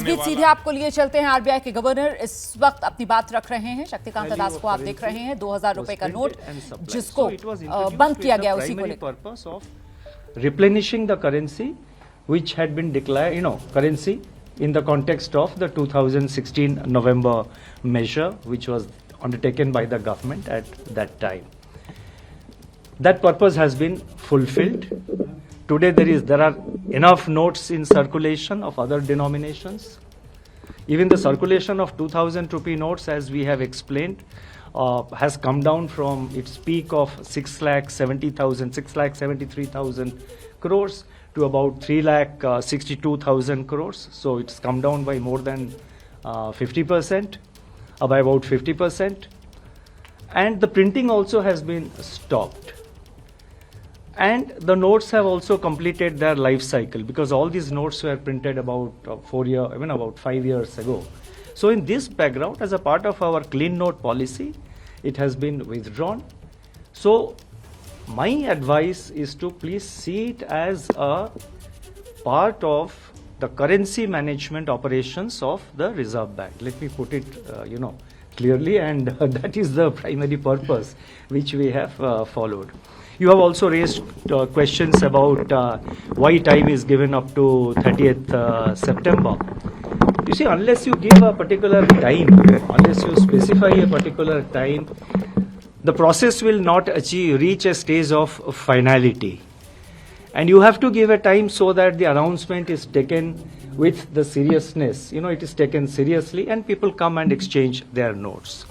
बीच सीधे आपको लिए चलते हैं। आरबीआई के गवर्नर इस वक्त अपनी बात रख रहे हैं। शक्तिकांता दास को आप देख रहे हैं, 2000 रुपए का नोट जिसको बंद किया गया, उसी को लेकर replenishing the currency which had been declared, currency in the context of the 2016 November measure which was undertaken by the government at that time. That purpose has been fulfilled. Today there are enough notes in circulation of other denominations. Even the circulation of 2000 rupee notes, as we have explained, has come down from its peak of 6,73,000 crores to about 3,62,000 crores. So it's come down by more than 50%, by about 50%. And the printing also has been stopped. And the notes have also completed their life cycle, because all these notes were printed about 5 years ago. So in this background, as a part of our clean note policy, it has been withdrawn. So my advice is to please see it as a part of the currency management operations of the Reserve Bank. Let me put it, clearly, and that is the primary purpose which we have followed. You have also raised questions about why time is given up to 30th September. You see, unless you give a particular time, unless you specify a particular time, the process will not reach a stage of finality. And you have to give a time so that the announcement is taken with the seriousness. It is taken seriously and people come and exchange their notes.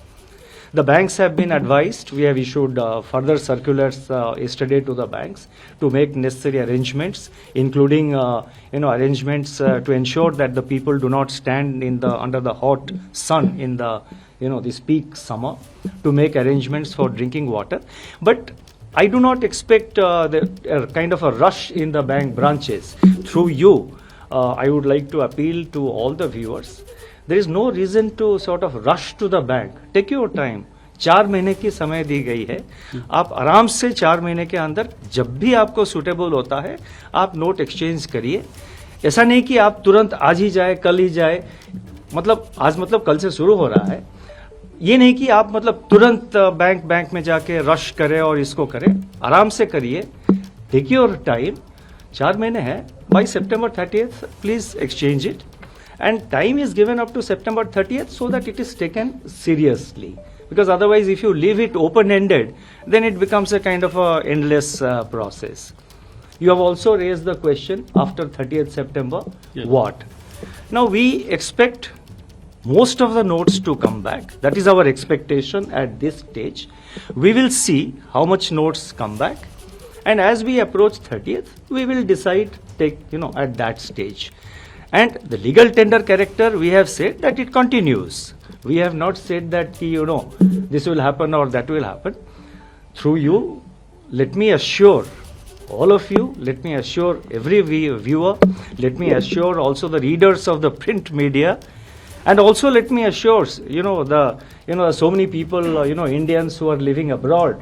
The banks have been advised. We have issued further circulars yesterday to the banks to make necessary arrangements, including arrangements to ensure that the people do not stand under the hot sun in this peak summer, to make arrangements for drinking water. But I do not expect kind of a rush in the bank branches. Through you, I would like to appeal to all the viewers. There is no reason to sort of rush to the bank. Take your time. 4 महीने की समय दी गई है. आप आराम से 4 महीने के अंदर जब भी आपको सूटेबल होता है आप नोट एक्सचेंज करिए. ऐसा नहीं कि आप तुरंत आज ही जाए, कल ही जाए. आज कल से शुरू हो रहा है. ये नहीं कि आप तुरंत बैंक में जाके रश करें और इसको करें. आराम से करिए. Take your time. 4 महीने है. By September 30th, please exchange it. And time is given up to September 30th so that it is taken seriously. Because otherwise, if you leave it open-ended, then it becomes a kind of a endless process. You have also raised the question after 30th September, yes. What? Now we expect most of the notes to come back. That is our expectation at this stage. We will see how much notes come back. And as we approach 30th, we will decide, at that stage. And the legal tender character, we have said that it continues. We have not said that, this will happen or that will happen. Through you, let me assure all of you, let me assure every viewer, let me assure also the readers of the print media, and also let me assure, so many people, Indians who are living abroad,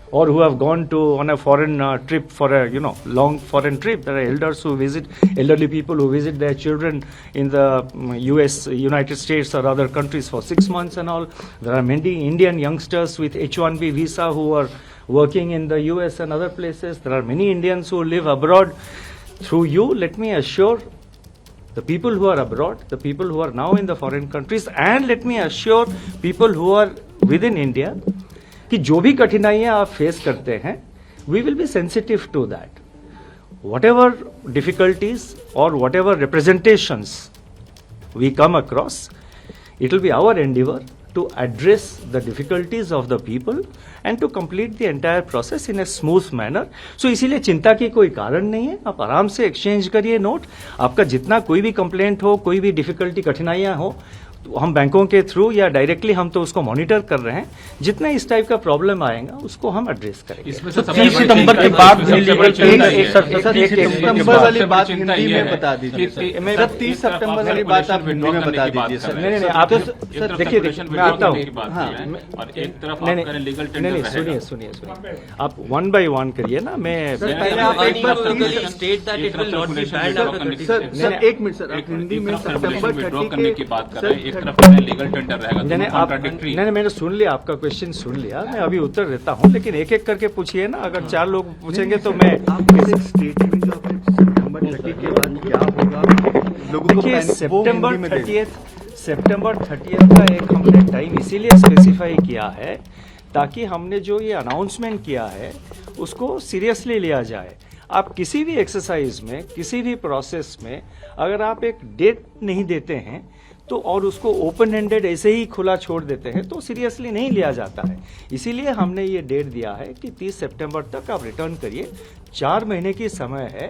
or who have gone on a foreign trip for a long foreign trip. There are elderly people who visit their children in the United States or other countries for 6 months and all. There are many Indian youngsters with H1B visa who are working in the US and other places. There are many Indians who live abroad. Through you, let me assure the people who are abroad, the people who are now in the foreign countries, and let me assure people who are within India, कि जो भी कठिनाइयां आप face करते हैं, we will be sensitive to that. Whatever difficulties or whatever representations we come across, it will be our endeavor to address the difficulties of the people and to complete the entire process in a smooth manner. So इसीलिए चिंता की कोई कारण नहीं है. आप आराम से एक्सचेंज करिए नोट. आपका जितना कोई भी कंप्लेंट हो, कोई भी डिफिकल्टी, कठिनाइयां हो, तो हम बैंकों के थ्रू या डायरेक्टली हम तो उसको मॉनिटर कर रहे हैं, जितना इस टाइप का प्रॉब्लम आएगा उसको हम एड्रेस करेंगे। इसमें 30 सितंबर के बाद 30 सितंबर वाली बात हिंदी में बता दीजिए सर। 30 सितंबर वाली बात आप हिंदी में बता दीजिए सर। नहीं आप देखिए मैं आता हूँ। नहीं सुनिए आप 1 by 1 करिए ना। मैं पहले आप एक बार सर एक मिनट सर, आप हिंदी में सितंबर 30 करने की बात कर रहे हैं, एक तरफ लीगल टेंडर रहेगा, नहीं मैंने सुन लिया, आपका क्वेश्चन सुन लिया, मैं अभी उत्तर देता हूँ, लेकिन एक एक करके पूछिए ना। अगर 4 लोग पूछेंगे तो मैं स्टेटमेंट जो आपने सितंबर 30 के बाद क्या होगा लोगों को सितंबर 30 का एक हमने टाइम इसीलिए स्पेसिफाई किया है ताकि हमने जो ये अनाउंसमेंट किया है उसको सीरियसली लिया जाए। आप किसी भी एक्सरसाइज में, किसी भी प्रोसेस में अगर आप एक डेट नहीं देते हैं तो और उसको ओपन हैंडेड ऐसे ही खुला छोड़ देते हैं तो सीरियसली नहीं लिया जाता है। इसीलिए हमने ये डेट दिया है कि 30 सितंबर तक आप रिटर्न करिए। 4 महीने की समय है,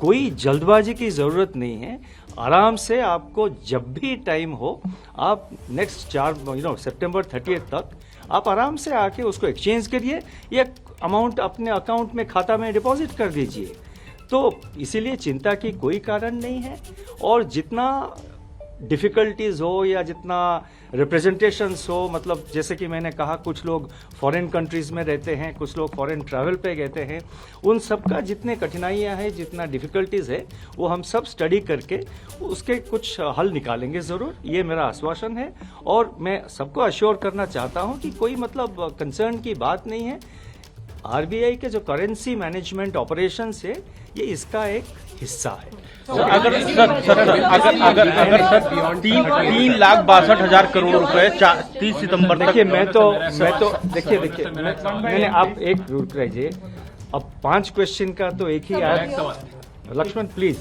कोई जल्दबाजी की ज़रूरत नहीं है। आराम से आपको जब भी टाइम हो आप नेक्स्ट 4 सितंबर 30 तक आप आराम से आके उसको एक्सचेंज करिए या अमाउंट अपने अकाउंट में, खाता में डिपॉजिट कर दीजिए। तो इसीलिए चिंता की कोई कारण नहीं है। और जितना डिफ़िकल्टीज हो या जितना रिप्रेजेंटेशंस हो, मतलब जैसे कि मैंने कहा कुछ लोग फॉरेन कंट्रीज़ में रहते हैं, कुछ लोग फॉरेन ट्रैवल पे गए हैं, उन सब का जितने कठिनाइयां हैं, जितना डिफ़िकल्टीज़ है वो हम सब स्टडी करके उसके कुछ हल निकालेंगे ज़रूर, ये मेरा आश्वासन है। और मैं सबको अश्योर करना चाहता हूँ कि कोई मतलब कंसर्न की बात नहीं है। आरबीआई के जो करेंसी मैनेजमेंट ऑपरेशंस है ये इसका एक हिस्सा है। अगर 3,62,000 करोड़ रुपए 30 सितंबर देखिए मैं तो देखिए मैंने आप एक रुक रहिए। अब 5 क्वेश्चन का तो एक ही आया। Laxman please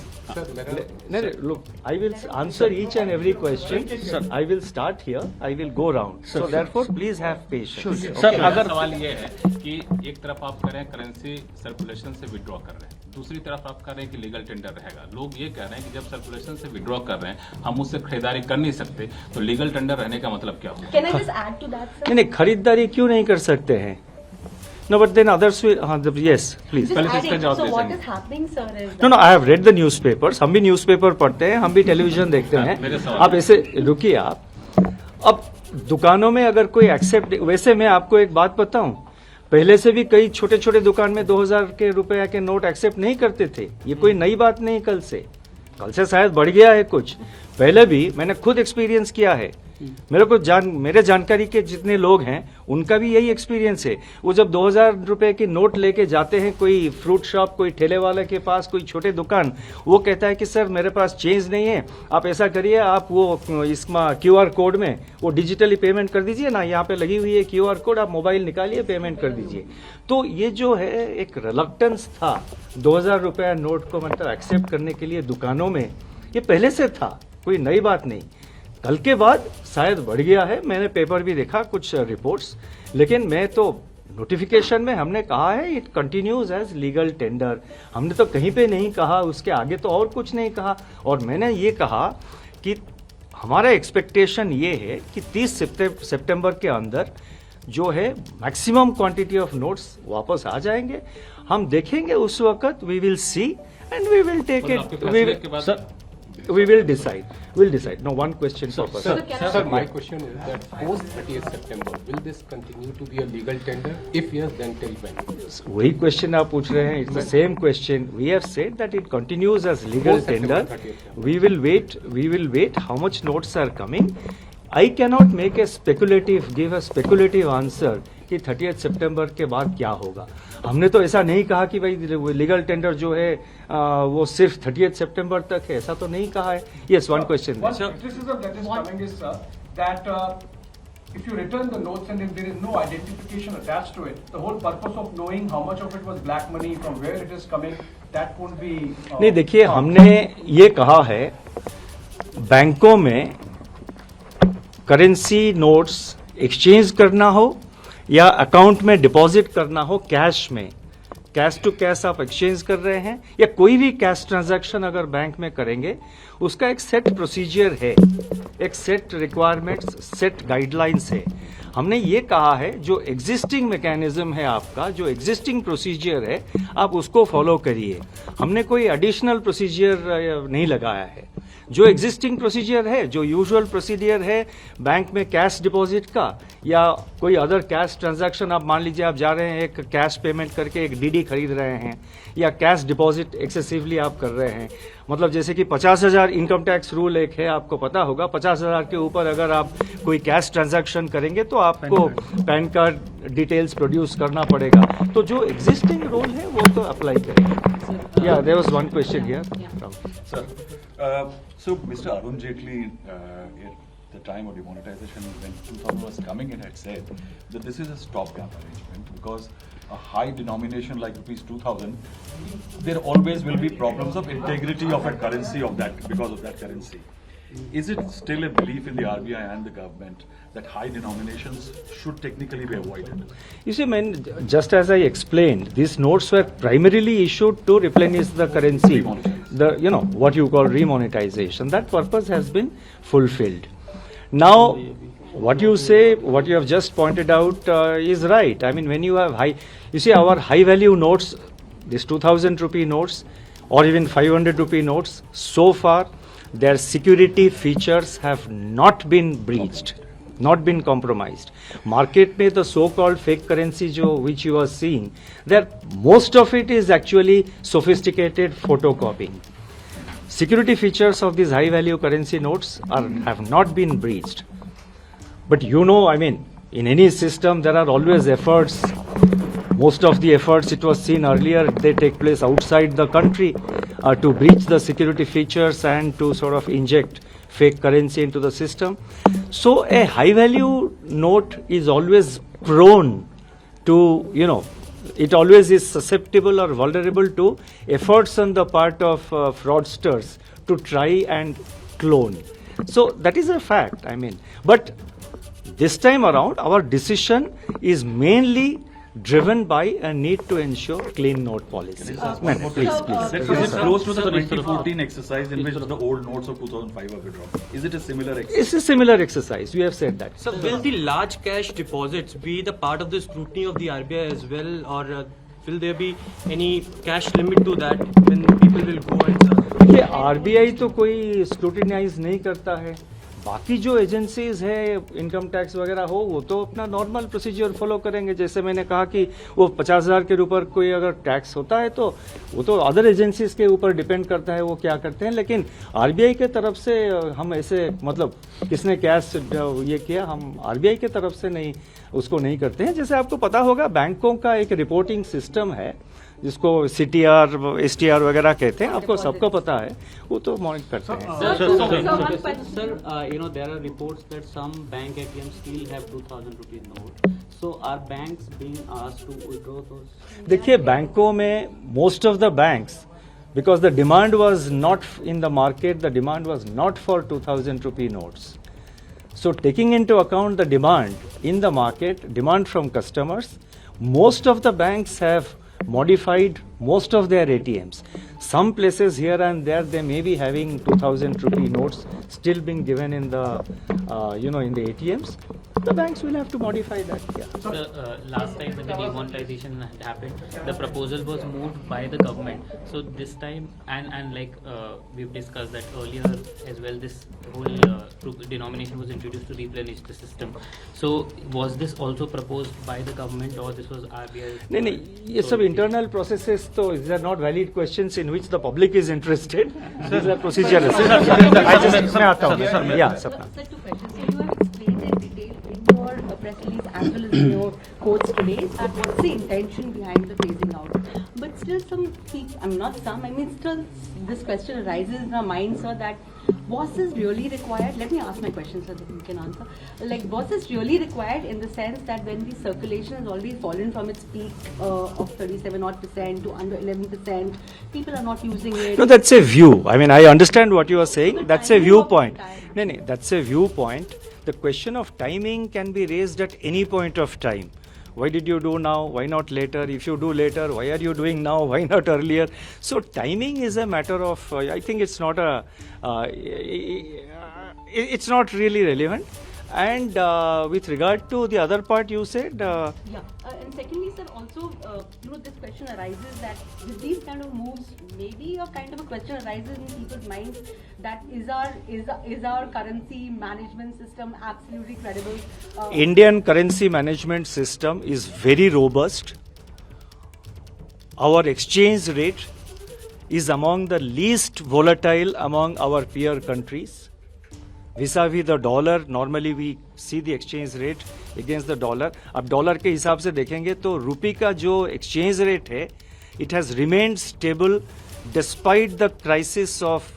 look, I will answer each and every question. Sir, I will start here. I will go round. So therefore, please have patience. Sir अगर सवाल ये है कि एक तरफ आप कह रहे हैं करेंसी सर्कुलेशन से विड्रॉ कर रहे हैं, दूसरी तरफ आप कह रहे हैं कि लीगल टेंडर रहेगा। लोग ये कह रहे हैं कि जब सर्कुलेशन से विड्रॉ कर रहे हैं हम उससे खरीदारी कर नहीं सकते, तो लीगल टेंडर रहने का मतलब क्या होगा? Can I just add to that, sir? नहीं, खरीदारी क्यों नहीं कर सकते हैं? No, but then others will. Yes, please. Just adding, so what is happening, sir, is that... No, I have read the newspapers. हम भी न्यूज़पेपर पढ़ते हैं, हम भी टेलीविजन देखते हैं। आप ऐसे रुकिए आप। अब दुकानों में अगर कोई एक्सेप्ट, वैसे मैं आपको एक बात बताऊं, पहले से भी कई छोटे छोटे दुकान में 2000 के रुपए के नोट एक्सेप्ट नहीं करते थे। ये कोई नई बात नहीं, कल से शायद बढ़ गया है कुछ। पहले भी मैंने खुद एक्सपीरियंस किया है। मेरे जानकारी के जितने लोग हैं उनका भी यही एक्सपीरियंस है। वो जब 2000 रुपए की नोट लेके जाते हैं कोई फ्रूट शॉप, कोई ठेले वाले के पास, कोई छोटे दुकान, वो कहता है कि सर मेरे पास चेंज नहीं है, आप ऐसा करिए, आप वो इसमें QR कोड में वो डिजिटली पेमेंट कर दीजिए ना, यहाँ पे लगी हुई है QR कोड, आप मोबाइल निकालिए, पेमेंट कर दीजिए। तो ये जो है एक रिलक्टेंस था 2000 रुपया नोट को मतलब एक्सेप्ट करने के लिए दुकानों में, ये पहले से था, कोई नई बात नहीं। कल के बाद शायद बढ़ गया है, मैंने पेपर भी देखा कुछ रिपोर्ट्स, लेकिन मैं तो नोटिफिकेशन में हमने कहा है it continues as legal tender. हमने तो कहीं पे नहीं कहा, उसके आगे तो और कुछ नहीं कहा। और मैंने ये कहा कि हमारा एक्सपेक्टेशन ये है कि 30 सितंबर के अंदर जो है मैक्सिमम क्वांटिटी ऑफ नोट्स वापस आ जाएंगे। हम देखेंगे उस वक्त, we will see and we will take it, we will decide. No, one question per person. Sir, my question is that post 30th September, will this continue to be a legal tender? If yes, then till when? वही question आप पूछ रहे हैं. It's the same question. We have said that it continues as legal tender. We will wait. How much notes are coming? I cannot give a speculative answer कि 30th सितंबर के बाद क्या होगा। हमने तो ऐसा नहीं कहा कि भाई लीगल टेंडर जो है वो सिर्फ 30th सितंबर तक है, ऐसा तो नहीं कहा है। Yes, one question. criticism that is coming is that if you return the notes and if there is no identification attached to it, the whole purpose of knowing how much of it was black money, from where it is coming, that won't be नहीं, देखिए हमने ये कहा है बैंकों में currency notes exchange करना हो या अकाउंट में डिपॉजिट करना हो, कैश में, कैश टू कैश आप एक्सचेंज कर रहे हैं या कोई भी कैश ट्रांजैक्शन अगर बैंक में करेंगे, उसका एक सेट प्रोसीजर है। एक सेट रिक्वायरमेंट्स, सेट गाइडलाइंस है। हमने ये कहा है जो एग्जिस्टिंग मैकेनिज्म है आपका, जो एग्जिस्टिंग प्रोसीजर है, आप उसको फॉलो करिए। हमने कोई एडिशनल प्रोसीजर नहीं लगाया है। जो एग्जिस्टिंग प्रोसीजर है, जो यूजुअल प्रोसीजर है बैंक में कैश डिपॉजिट का या कोई अदर कैश ट्रांजैक्शन, आप मान लीजिए आप जा रहे हैं एक कैश पेमेंट करके एक डीडी खरीद रहे हैं या कैश डिपॉजिट एक्सेसिवली आप कर रहे हैं, मतलब जैसे कि 50,000 इनकम टैक्स रूल एक है, आपको पता होगा, 50,000 के ऊपर अगर आप कोई कैश ट्रांजैक्शन करेंगे तो आपको पैन कार्ड डिटेल्स प्रोड्यूस करना पड़ेगा। तो जो एग्जिस्टिंग रूल है वो तो अप्लाई करेंगे। या there was one question here. So, Mr. Arun Jaitley, at the time of demonetization, when 2000 was coming in, had said that this is a stopgap arrangement because a high denomination like rupees 2000, there always will be problems of integrity of a currency of that because of that currency. Is it still a belief in the RBI and the government that high denominations should technically be avoided? You see, man, just as I explained, these notes were primarily issued to replenish the currency, the what you call remonetization. That purpose has been fulfilled. Now, what you say, what you have just pointed out is right. I mean, when you have you see our high value notes, these 2,000 rupee notes or even 500 rupee notes, so far their security features have not been breached, not been compromised. Market में the so-called fake currency which you are seeing, there most of it is actually sophisticated photocopying. Security features of these high-value currency notes have not been breached. But I mean, in any system there are always efforts. Most of the efforts, it was seen earlier, they take place outside the country to breach the security features and to sort of inject fake currency into the system. So a high-value note is always prone to, it always is susceptible or vulnerable to efforts on the part of fraudsters to try and clone. So that is a fact, I mean. But this time around, our decision is mainly driven by a need to ensure clean note policy. Please. Is it close to the 2014 exercise in which the old notes of 2005 were withdrawn? Is it a similar exercise? It's a similar exercise. You have said that. So will the large cash deposits be the part of the scrutiny of the RBI as well, or will there be any cash limit to that when people will go and ये RBI तो कोई scrutinise नहीं करता है। बाकी जो agencies है income tax वगैरह हो, वो तो अपना नॉर्मल प्रोसीजर फॉलो करेंगे। जैसे मैंने कहा कि वो 50,000 के ऊपर कोई अगर टैक्स होता है तो वो तो अदर एजेंसीज के ऊपर डिपेंड करता है वो क्या करते हैं। लेकिन आरबीआई के तरफ से हम ऐसे मतलब किसने कैश ये किया, हम आरबीआई के तरफ से नहीं उसको नहीं करते हैं। जैसे आपको पता होगा बैंकों का एक रिपोर्टिंग सिस्टम है जिसको CTR, STR वगैरह कहते हैं, आपको सबको पता है, वो तो मॉनिटर करते हैं। Sir, there are reports that some bank ATMs still have 2,000 rupees note. So are banks being asked to withdraw those? देखिए बैंकों में most of the banks, because the demand was not in the market, the demand was not for 2,000 rupee notes. So taking into account the demand in the market, demand from customers, most of the banks have modified most of their ATMs. Some places here and there they may be having 2,000 rupee notes still being given in the in the ATMs. The banks will have to modify that. Yeah. So, last time when the demonetization had happened, the proposal was moved by the government. So this time, and like we've discussed that earlier as well, this whole denomination was introduced to replenish the system. So was this also proposed by the government or this was RBI? नहीं, ये सब internal processes तो these are not valid questions in which the public is interested. These are procedural. मैं आता हूँ. Yeah, Sapna. Sir, two questions. So you have explained in detail in your press release as well as in your quotes today that what's the intention behind the phasing out. But still still this question arises in our mind, sir, that was this really required? Let me ask my question so that you can answer. Like, was this really required in the sense that when the circulation has already fallen from its peak of 37% to under 11%, people are not using it? No, that's a view. I mean, I understand what you are saying. That's a viewpoint. No, that's a viewpoint. The question of timing can be raised at any point of time. Why did you do now? Why not later? If you do later, why are you doing now? Why not earlier? So timing is a matter of, I think it's not a, It's not really relevant. And with regard to the other part you said, And secondly, sir, also, this question arises that with these kind of moves, maybe a kind of a question arises in people's minds that is our currency management system absolutely credible? Indian currency management system is very robust. Our exchange rate is among the least volatile among our peer countries. vis-a-vis the dollar, normally we see the exchange rate against the dollar. अब dollar के हिसाब से देखेंगे तो रुपये का जो exchange rate है, it has remained stable despite the crisis of,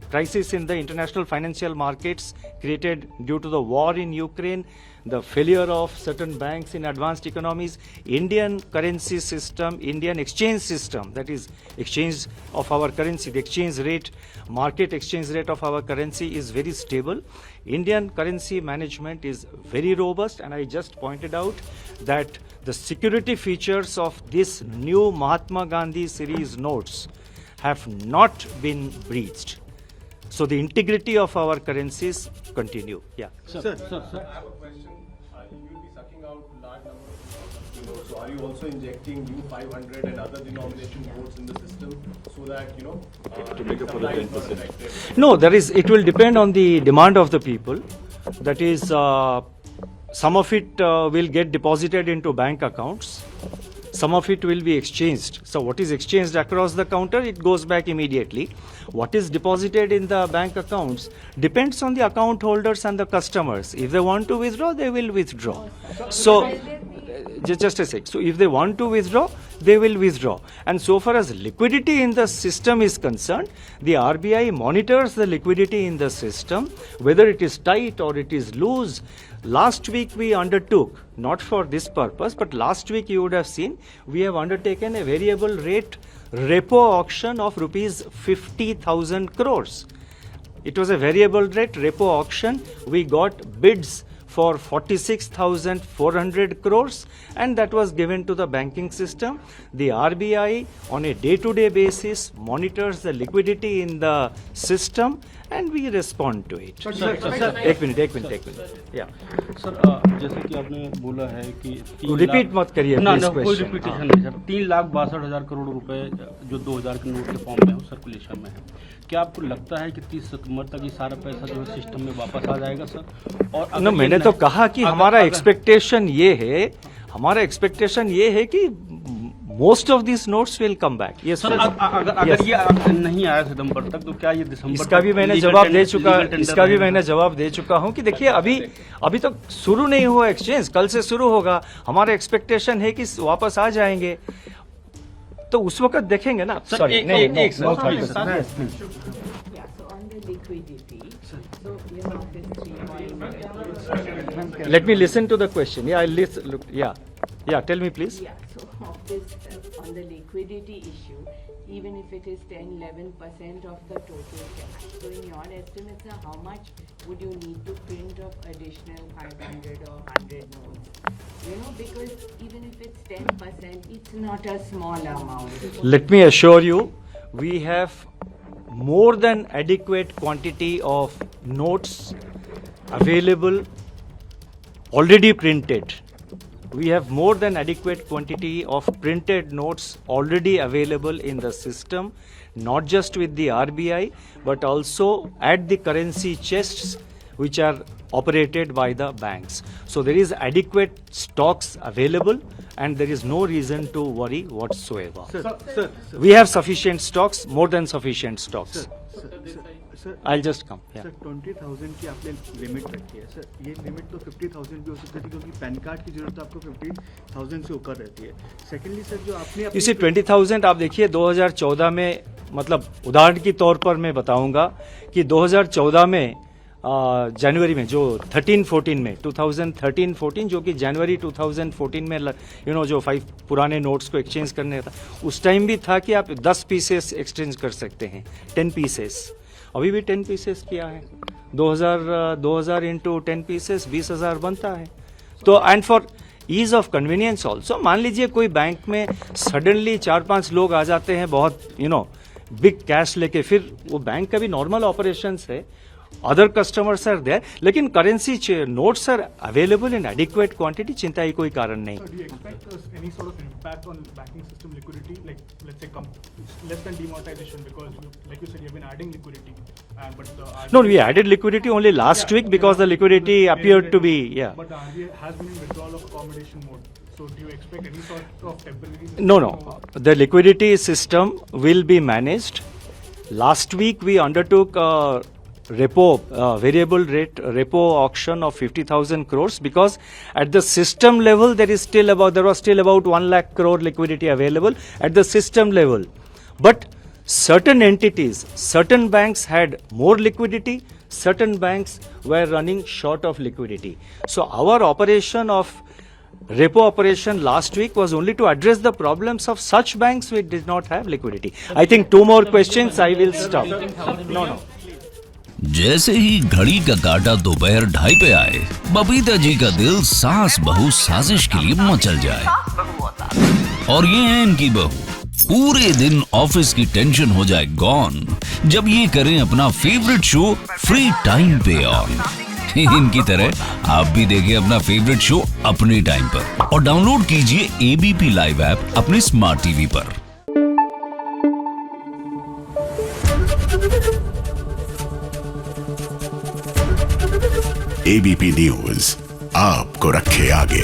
crisis in the international financial markets created due to the war in Ukraine, the failure of certain banks in advanced economies. Indian currency system, Indian exchange system, that is exchange of our currency, the exchange rate, market exchange rate of our currency is very stable. Indian currency management is very robust, and I just pointed out that the security features of this new Mahatma Gandhi series notes have not been breached. So the integrity of our currencies continue. Yeah. Sir. I have a question. You will be sucking out large number of notes. So are you also injecting new 500 and other denomination notes in the system so that to make up for the 10%? No, it will depend on the demand of the people. That is, some of it will get deposited into bank accounts. Some of it will be exchanged. So what is exchanged across the counter, it goes back immediately. What is deposited in the bank accounts depends on the account holders and the customers. If they want to withdraw, they will withdraw. So, just a sec. So if they want to withdraw, they will withdraw. And so far as liquidity in the system is concerned, the RBI monitors the liquidity in the system, whether it is tight or it is loose. Last week we undertook, not for this purpose, but last week you would have seen, we have undertaken a variable rate repo auction of rupees 50,000 crores. It was a variable rate repo auction. We got bids for 46,400 crores, and that was given to the banking system. The RBI on a day-to-day basis monitors the liquidity in the system, and we respond to it. एक minute या sir, जैसे कि आपने बोला है कि repeat मत करिए ना कोई रिपीटेशन नहीं सर। 3,62,000 करोड़ रुपए जो 2000 के नोट के फॉर्म में सर्कुलेशन में है, क्या आपको लगता है कि 30 सितंबर तक ये सारा पैसा जो है सिस्टम में वापस आ जाएगा सर? और no, मैंने तो कहा कि हमारा एक्सपेक्टेशन ये है कि most of these notes will come back. Yes, sir, अगर ये नहीं आया सितंबर तक तो क्या ये दिसंबर? इसका भी मैंने जवाब दे चुका हूं कि देखिए अभी तक शुरू नहीं हुआ एक्सचेंज, कल से शुरू होगा। हमारा एक्सपेक्टेशन है कि वापस आ जाएंगे, तो उस वक्त देखेंगे ना। Sorry, let me listen to the question. Yeah, tell me please. On the liquidity issue, even if it is 10-11% of the total cash, so in your estimates, how much would you need to print of additional 500 or 100 notes? Because even if it's 10%, it's not a small amount. Let me assure you, we have more than adequate quantity of notes available, already printed. We have more than adequate quantity of printed notes already available in the system, not just with the RBI, but also at the currency chests which are operated by the banks. So there is adequate stocks available, and there is no reason to worry whatsoever. Sir, we have sufficient stocks, more than sufficient stocks. Sir, I'll just come. Sir 20,000 की आपने limit रखी है sir, ये limit तो 50,000 भी हो सकती है क्योंकि पैन कार्ड की जरूरत आपको 50,000 से ऊपर रहती है। सेकेंडली सर, जो आपने इसी 20,000 आप देखिए 2014 में, मतलब उदाहरण के तौर पर मैं बताऊंगा कि 2014 में जनवरी में जो 13-14 में 2013-14 जो कि जनवरी 2014 में जो 5 पुराने नोट्स को एक्सचेंज करने था, उस टाइम भी था कि आप 10 पीसेस एक्सचेंज कर सकते हैं, 10 पीसेस। अभी भी 10 पीसेस किया है, 2000 इंटू 10 पीसेस 20,000 बनता है। तो and for ease of convenience also, मान लीजिए कोई बैंक में सडनली 4-5 लोग आ जाते हैं बहुत बिग कैश लेके, फिर वो बैंक का भी नॉर्मल ऑपरेशंस है, other customers are there. लेकिन currency notes are available in adequate quantity. चिंता की कोई कारण नहीं. So do you expect any sort of impact on banking system liquidity, like let's say less than demonetization, because like you said, you've been adding liquidity, but the RBI No, we added liquidity only last week because the liquidity appeared to be, yeah. But the RBI has been in withdrawal of accommodation mode. So do you expect any sort of temporary? No. The liquidity system will be managed. Last week we undertook a variable rate repo auction of 50,000 crores because at the system level there was still about 1 lakh crore liquidity available at the system level. But certain entities, certain banks had more liquidity, certain banks were running short of liquidity. So our operation of repo operation last week was only to address the problems of such banks which did not have liquidity. I think 2 more questions, I will stop. No. जैसे ही घड़ी का काटा दोपहर 2:30 पे आए, बबीता जी का दिल सास बहू साजिश के लिए मचल जाए। और ये है इनकी बहू, पूरे दिन ऑफिस की टेंशन हो जाए गॉन जब ये करें अपना फेवरेट शो फ्री टाइम पे ऑन। इनकी तरह आप भी देखिए अपना फेवरेट शो अपने टाइम पर और डाउनलोड कीजिए एबीपी लाइव ऐप अपने स्मार्ट टीवी पर। एबीपी न्यूज आपको रखे आगे।